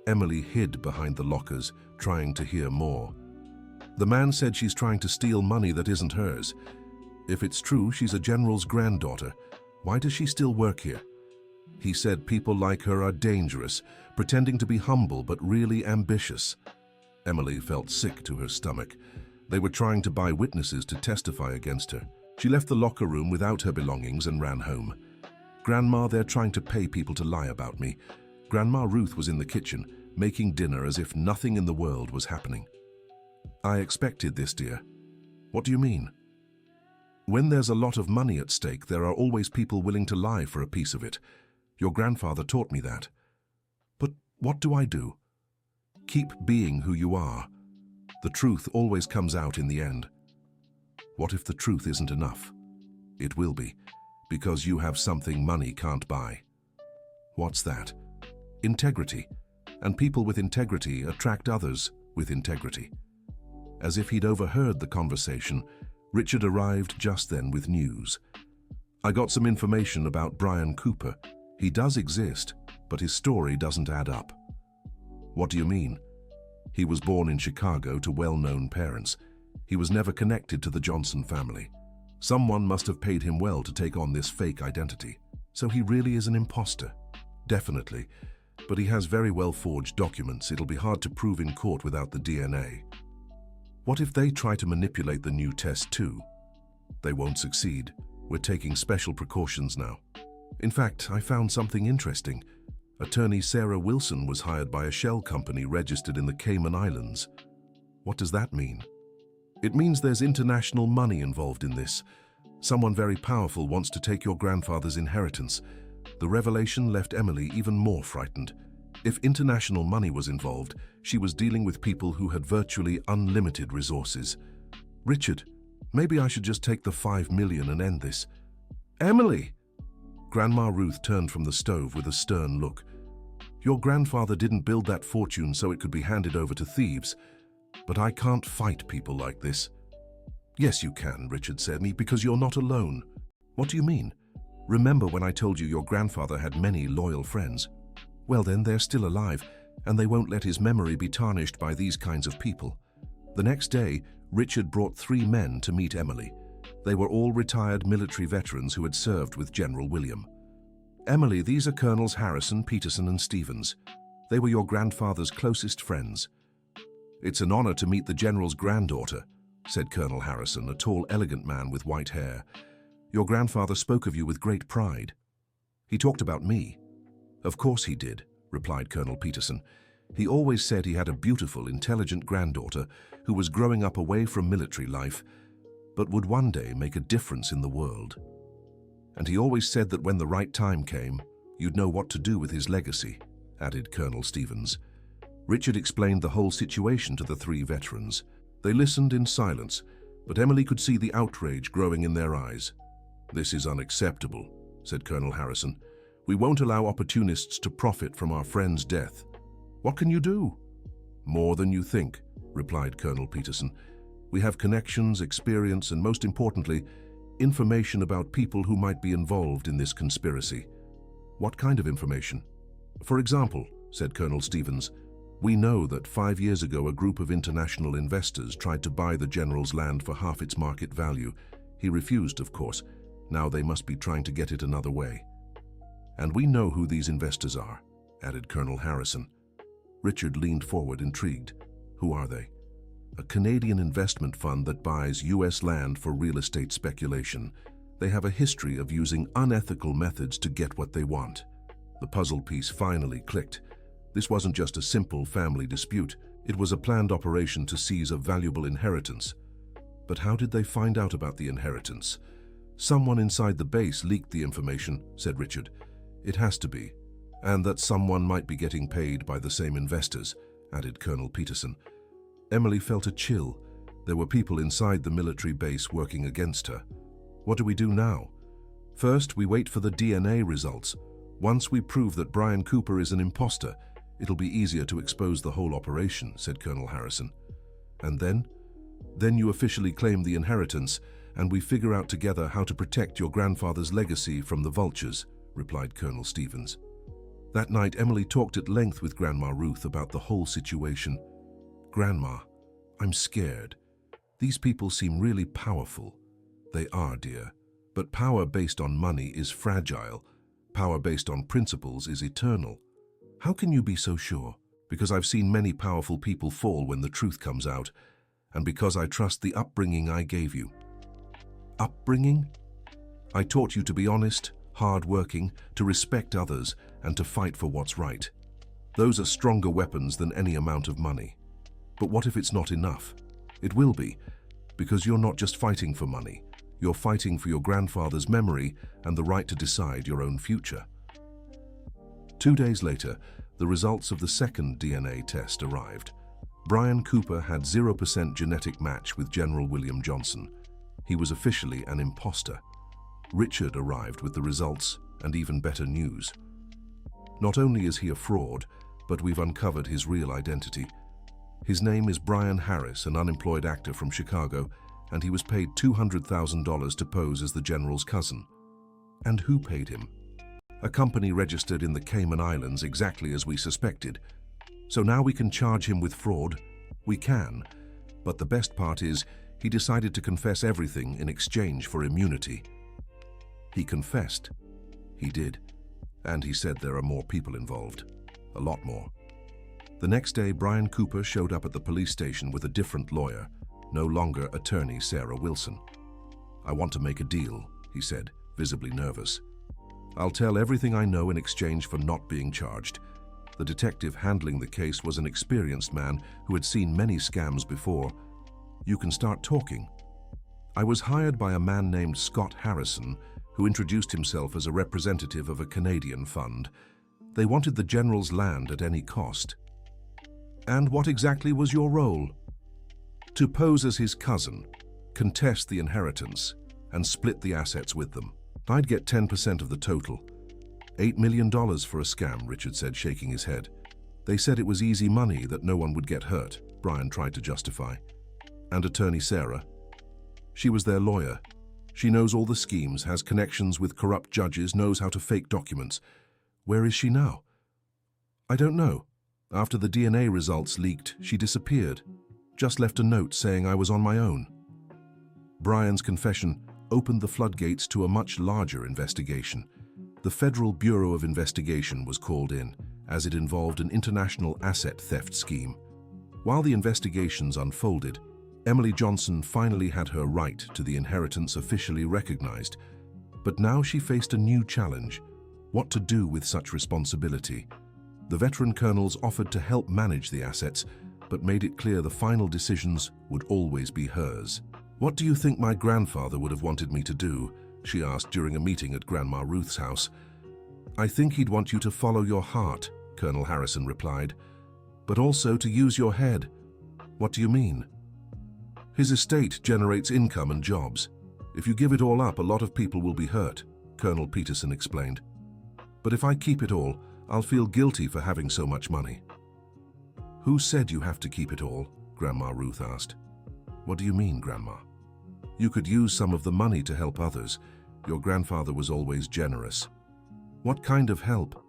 Emily hid behind the lockers, trying to hear more. "The man said she's trying to steal money that isn't hers. If it's true she's a general's granddaughter, why does she still work here? He said people like her are dangerous, pretending to be humble but really ambitious." Emily felt sick to her stomach. They were trying to buy witnesses to testify against her. She left the locker room without her belongings and ran home. "Grandma, they're trying to pay people to lie about me." Grandma Ruth was in the kitchen, making dinner as if nothing in the world was happening. "I expected this, dear." "What do you mean?" "When there's a lot of money at stake, there are always people willing to lie for a piece of it. Your grandfather taught me that." "But what do I do?" "Keep being who you are. The truth always comes out in the end." "What if the truth isn't enough?" "It will be, because you have something money can't buy." "What's that?" "Integrity. And people with integrity attract others with integrity." As if he'd overheard the conversation, Richard arrived just then with news. "I got some information about Brian Cooper. He does exist, but his story doesn't add up." "What do you mean?" "He was born in Chicago to well-known parents. He was never connected to the Johnson family. Someone must have paid him well to take on this fake identity. So he really is an imposter." "Definitely. But he has very well-forged documents. It'll be hard to prove in court without the DNA." "What if they try to manipulate the new test too?" "They won't succeed. We're taking special precautions now. In fact, I found something interesting. Attorney Sarah Wilson was hired by a shell company registered in the Cayman Islands." "What does that mean?" "It means there's international money involved in this. Someone very powerful wants to take your grandfather's inheritance." The revelation left Emily even more frightened. If international money was involved, she was dealing with people who had virtually unlimited resources. "Richard, maybe I should just take the $5 million and end this." "Emily!" Grandma Ruth turned from the stove with a stern look. "Your grandfather didn't build that fortune so it could be handed over to thieves. But I can't fight people like this." "Yes, you can," Richard said, "because you're not alone." "What do you mean?" "Remember when I told you your grandfather had many loyal friends? Well then, they're still alive, and they won't let his memory be tarnished by these kinds of people." The next day, Richard brought 3 men to meet Emily. They were all retired military veterans who had served with General William. "Emily, these are Colonels Harrison, Peterson, and Stevens. They were your grandfather's closest friends." "It's an honor to meet the General's granddaughter," said Colonel Harrison, a tall, elegant man with white hair. "Your grandfather spoke of you with great pride." "He talked about me." "Of course he did," replied Colonel Peterson. "He always said he had a beautiful, intelligent granddaughter who was growing up away from military life, but would one day make a difference in the world." And he always said that when the right time came, you'd know what to do with his legacy, added Colonel Stevens. Richard explained the whole situation to the three veterans. They listened in silence, but Emily could see the outrage growing in their eyes. "This is unacceptable," said Colonel Harrison. "We won't allow opportunists to profit from our friend's death." "What can you do?" "More than you think," replied Colonel Peterson. "We have connections, experience, and most importantly, information about people who might be involved in this conspiracy." "What kind of information?" "For example," said Colonel Stevens, "we know that 5 years ago a group of international investors tried to buy the general's land for half its market value. He refused, of course. Now they must be trying to get it another way." "And we know who these investors are," added Colonel Harrison. Richard leaned forward, intrigued. "Who are they?" "A Canadian investment fund that buys U.S. land for real estate speculation. They have a history of using unethical methods to get what they want." The puzzle piece finally clicked. This wasn't just a simple family dispute. It was a planned operation to seize a valuable inheritance. But how did they find out about the inheritance? "Someone inside the base leaked the information," said Richard. "It has to be. And that someone might be getting paid by the same investors," added Colonel Peterson. Emily felt a chill. There were people inside the military base working against her. "What do we do now?" "First, we wait for the DNA results. Once we prove that Brian Cooper is an imposter, it'll be easier to expose the whole operation," said Colonel Harrison. "And then?" "Then you officially claim the inheritance, and we figure out together how to protect your grandfather's legacy from the vultures," replied Colonel Stevens. That night, Emily talked at length with Grandma Ruth about the whole situation. "Grandma, I'm scared. These people seem really powerful." "They are, dear. But power based on money is fragile. Power based on principles is eternal." "How can you be so sure?" "Because I've seen many powerful people fall when the truth comes out, and because I trust the upbringing I gave you." "Upbringing?" "I taught you to be honest, hard-working, to respect others, and to fight for what's right. Those are stronger weapons than any amount of money. But what if it's not enough? It will be, because you're not just fighting for money. You're fighting for your grandfather's memory and the right to decide your own future." 2 days later, the results of the second DNA test arrived. Brian Cooper had 0% genetic match with General William Johnson. He was officially an imposter. Richard arrived with the results and even better news. "Not only is he a fraud, but we've uncovered his real identity. His name is Brian Heiress, an unemployed actor from Chicago, and he was paid $200,000 to pose as the general's cousin." "And who paid him?" "A company registered in the Cayman Islands, exactly as we suspected. So now we can charge him with fraud." "We can. But the best part is, he decided to confess everything in exchange for immunity." "He confessed?" "He did. And he said there are more people involved. A lot more." The next day, Brian Cooper showed up at the police station with a different lawyer, no longer attorney Sarah Wilson. "I want to make a deal," he said, visibly nervous. "I'll tell everything I know in exchange for not being charged." The detective handling the case was an experienced man who had seen many scams before. "You can start talking." "I was hired by a man named Scott Harrison, who introduced himself as a representative of a Canadian fund. They wanted the general's land at any cost." "And what exactly was your role?" "To pose as his cousin, contest the inheritance, and split the assets with them. I'd get 10% of the total." $8 million for a scam," Richard said, shaking his head. "They said it was easy money, that no one would get hurt," Brian tried to justify. "And attorney Sarah?" "She was their lawyer. She knows all the schemes, has connections with corrupt judges, knows how to fake documents." "Where is she now?" "I don't know. After the DNA results leaked, she disappeared. Just left a note saying I was on my own." Brian's confession opened the floodgates to a much larger investigation. The Federal Bureau of Investigation was called in, as it involved an international asset theft scheme. While the investigations unfolded, Emily Johnson finally had her right to the inheritance officially recognized. But now she faced a new challenge: what to do with such responsibility. The veteran colonels offered to help manage the assets, but made it clear the final decisions would always be hers. "What do you think my grandfather would have wanted me to do?" she asked during a meeting at Grandma Ruth's house. "I think he'd want you to follow your heart," Colonel Harrison replied, "but also to use your head." "What do you mean?" "His estate generates income and jobs. If you give it all up, a lot of people will be hurt," Colonel Peterson explained. "But if I keep it all, I'll feel guilty for having so much money." "Who said you have to keep it all?" Grandma Ruth asked. "What do you mean, Grandma?" "You could use some of the money to help others. Your grandfather was always generous." "What kind of help?"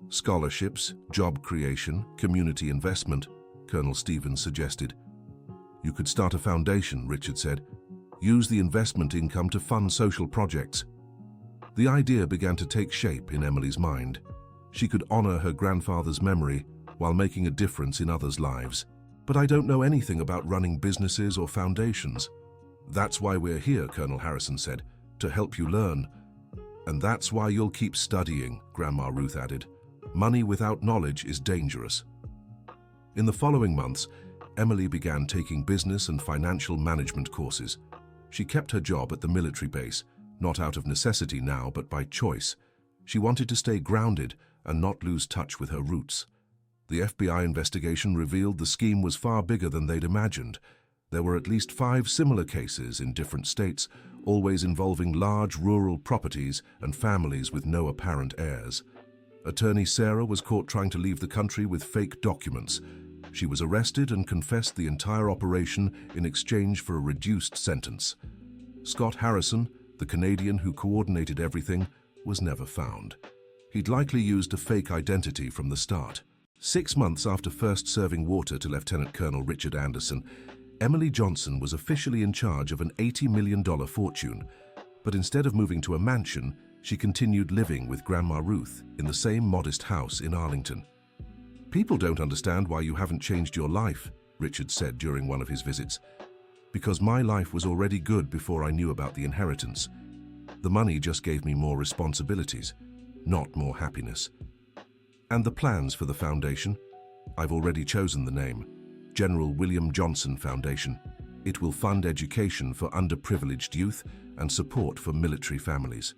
"Scholarships, job creation, community investment," Colonel Stevens suggested. "You could start a foundation," Richard said. "Use the investment income to fund social projects." The idea began to take shape in Emily's mind. She could honor her grandfather's memory while making a difference in others' lives. "But I don't know anything about running businesses or foundations." "That's why we're here," Colonel Harrison said, "to help you learn." "And that's why you'll keep studying," Grandma Ruth added. "Money without knowledge is dangerous." In the following months, Emily began taking business and financial management courses. She kept her job at the military base, not out of necessity now, but by choice. She wanted to stay grounded and not lose touch with her roots. The FBI investigation revealed the scheme was far bigger than they'd imagined. There were at least 5 similar cases in different states, always involving large rural properties and families with no apparent heirs. Attorney Sarah was caught trying to leave the country with fake documents. She was arrested and confessed the entire operation in exchange for a reduced sentence. Scott Harrison, the Canadian who coordinated everything, was never found. He'd likely used a fake identity from the start. 6 months after first serving water to Lieutenant Colonel Richard Anderson, Emily Johnson was officially in charge of an $80 million fortune. But instead of moving to a mansion, she continued living with Grandma Ruth in the same modest house in Arlington. "People don't understand why you haven't changed your life," Richard said during one of his visits. "Because my life was already good before I knew about the inheritance. The money just gave me more responsibilities, not more happiness." "And the plans for the foundation?" "I've already chosen the name. General William Johnson Foundation. It will fund education for underprivileged youth and support for military families."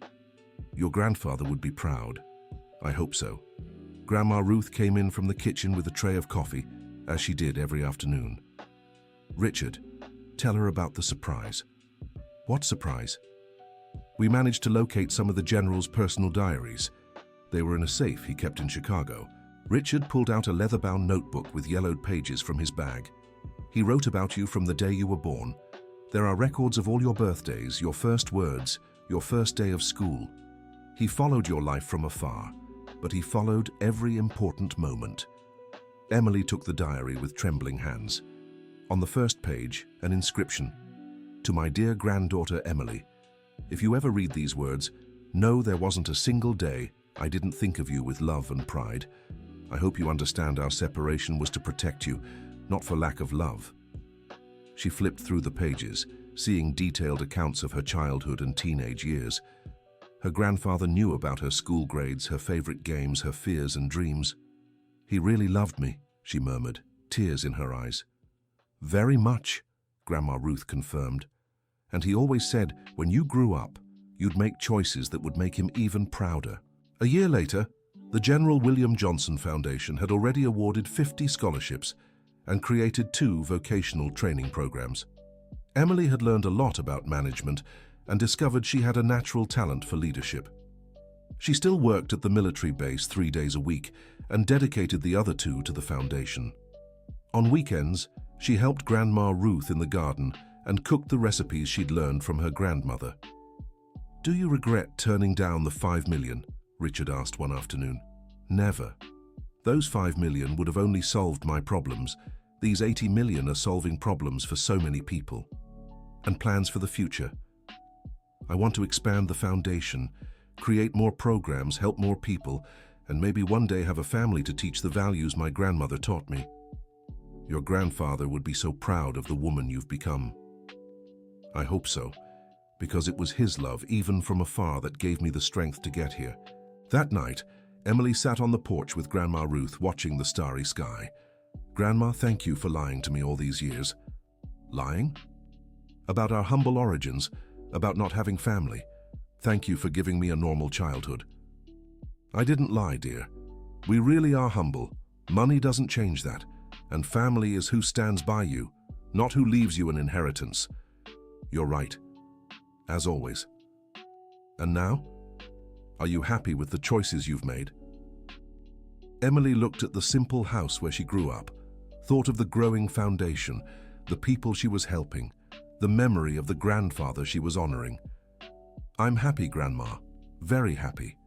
"Your grandfather would be proud." "I hope so." Grandma Ruth came in from the kitchen with a tray of coffee, as she did every afternoon. "Richard, tell her about the surprise." "What surprise?" "We managed to locate some of the general's personal diaries. They were in a safe he kept in Chicago." Richard pulled out a leather-bound notebook with yellowed pages from his bag. "He wrote about you from the day you were born. There are records of all your birthdays, your first words, your first day of school. He followed your life from afar, but he followed every important moment." Emily took the diary with trembling hands. On the first page, an inscription: "To my dear granddaughter Emily, if you ever read these words, know there wasn't a single day I didn't think of you with love and pride. I hope you understand our separation was to protect you, not for lack of love." She flipped through the pages, seeing detailed accounts of her childhood and teenage years. Her grandfather knew about her school grades, her favorite games, her fears and dreams. "He really loved me," she murmured, tears in her eyes. "Very much," Grandma Ruth confirmed. "And he always said, when you grew up, you'd make choices that would make him even prouder." A year later, the General William Johnson Foundation had already awarded 50 scholarships and created 2 vocational training programs. Emily had learned a lot about management and discovered she had a natural talent for leadership. She still worked at the military base 3 days a week and dedicated the other 2 to the foundation. On weekends, she helped Grandma Ruth in the garden and cooked the recipes she'd learned from her grandmother. "Do you regret turning down the $5 million?" Richard asked one afternoon. "Never. Those $5 million would have only solved my problems. These $80 million are solving problems for so many people. And plans for the future. I want to expand the foundation, create more programs, help more people, and maybe one day have a family to teach the values my grandmother taught me. Your grandfather would be so proud of the woman you've become." "I hope so, because it was his love, even from afar, that gave me the strength to get here." That night, Emily sat on the porch with Grandma Ruth, watching the starry sky. "Grandma, thank you for lying to me all these years." "Lying?" "About our humble origins, about not having family. Thank you for giving me a normal childhood. I didn't lie, dear. We really are humble. Money doesn't change that. And family is who stands by you, not who leaves you an inheritance. You're right, as always. And now? Are you happy with the choices you've made? Emily looked at the simple house where she grew up, thought of the growing foundation, the people she was helping, the memory of the grandfather she was honoring. I'm happy, Grandma, very happy.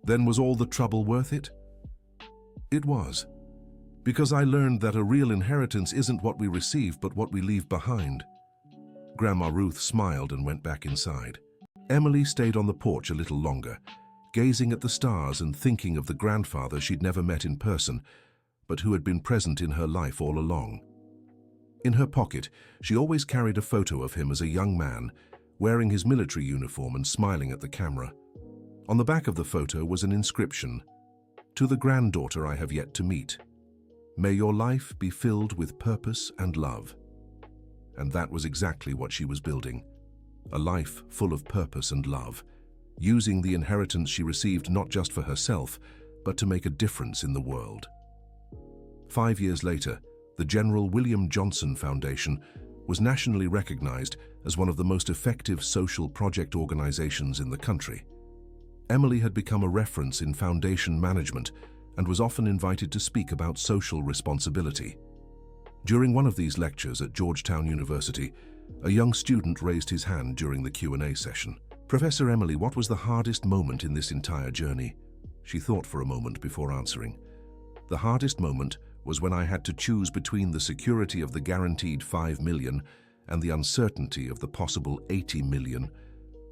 Then was all the trouble worth it? It was, because I learned that a real inheritance isn't what we receive but what we leave behind. Grandma Ruth smiled and went back inside. Emily stayed on the porch a little longer, gazing at the stars and thinking of the grandfather she'd never met in person, but who had been present in her life all along. In her pocket, she always carried a photo of him as a young man, wearing his military uniform and smiling at the camera. On the back of the photo was an inscription, "To the granddaughter I have yet to meet. May your life be filled with purpose and love." And that was exactly what she was building, a life full of purpose and love, using the inheritance she received not just for herself, but to make a difference in the world. 5 years later, the General William Johnson Foundation was nationally recognized as one of the most effective social project organizations in the country. Emily had become a reference in foundation management and was often invited to speak about social responsibility. During one of these lectures at Georgetown University, a young student raised his hand during the Q&A session. "Professor Emily, what was the hardest moment in this entire journey?" She thought for a moment before answering. "The hardest moment was when I had to choose between the security of the guaranteed 5 million and the uncertainty of the possible 80 million.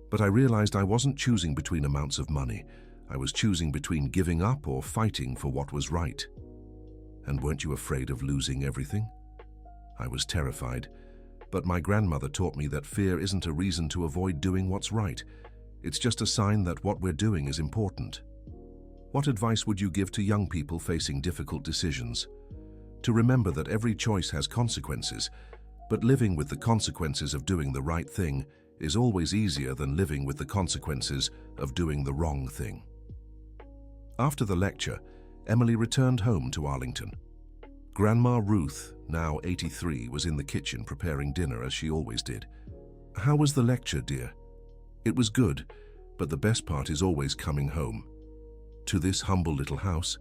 But I realized I wasn't choosing between amounts of money. I was choosing between giving up or fighting for what was right." "And weren't you afraid of losing everything?" "I was terrified. But my grandmother taught me that fear isn't a reason to avoid doing what's right. It's just a sign that what we're doing is important." What advice would you give to young people facing difficult decisions? To remember that every choice has consequences, but living with the consequences of doing the right thing is always easier than living with the consequences of doing the wrong thing. After the lecture, Emily returned home to Arlington. Grandma Ruth, now 83, was in the kitchen preparing dinner as she always did. "How was the lecture, dear?" "It was good, but the best part is always coming home. To this humble little house.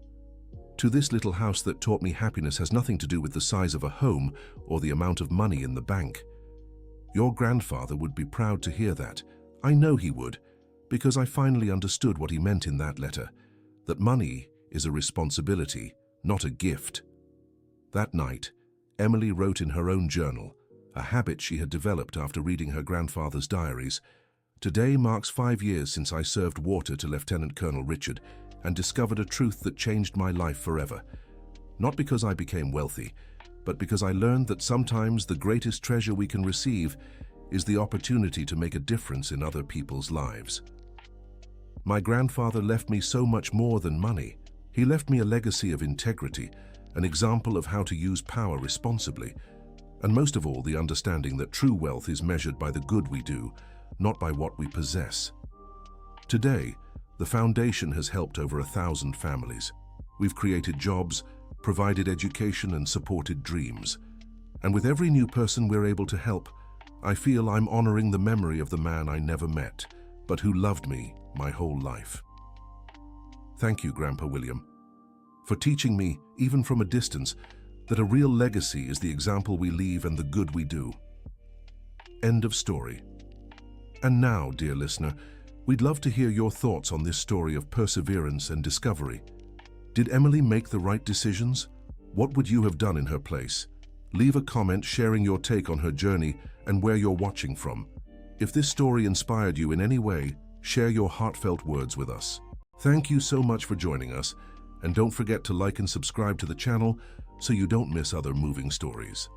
To this little house that taught me happiness has nothing to do with the size of a home or the amount of money in the bank. Your grandfather would be proud to hear that. I know he would, because I finally understood what he meant in that letter, that money is a responsibility, not a gift." That night, Emily wrote in her own journal, a habit she had developed after reading her grandfather's diaries. "Today marks 5 years since I served water to Lieutenant Colonel Richard and discovered a truth that changed my life forever. Not because I became wealthy, but because I learned that sometimes the greatest treasure we can receive is the opportunity to make a difference in other people's lives." My grandfather left me so much more than money. He left me a legacy of integrity, an example of how to use power responsibly, and most of all, the understanding that true wealth is measured by the good we do, not by what we possess. Today, the foundation has helped over 1,000 families. We've created jobs, provided education, and supported dreams. And with every new person we're able to help, I feel I'm honoring the memory of the man I never met, but who loved me my whole life. Thank you, Grandpa William, for teaching me, even from a distance, that a real legacy is the example we leave and the good we do. End of story. And now, dear listener, we'd love to hear your thoughts on this story of perseverance and discovery. Did Emily make the right decisions? What would you have done in her place? Leave a comment sharing your take on her journey and where you're watching from. If this story inspired you in any way, share your heartfelt words with us. Thank you so much for joining us, and don't forget to like and subscribe to the channel so you don't miss other moving stories.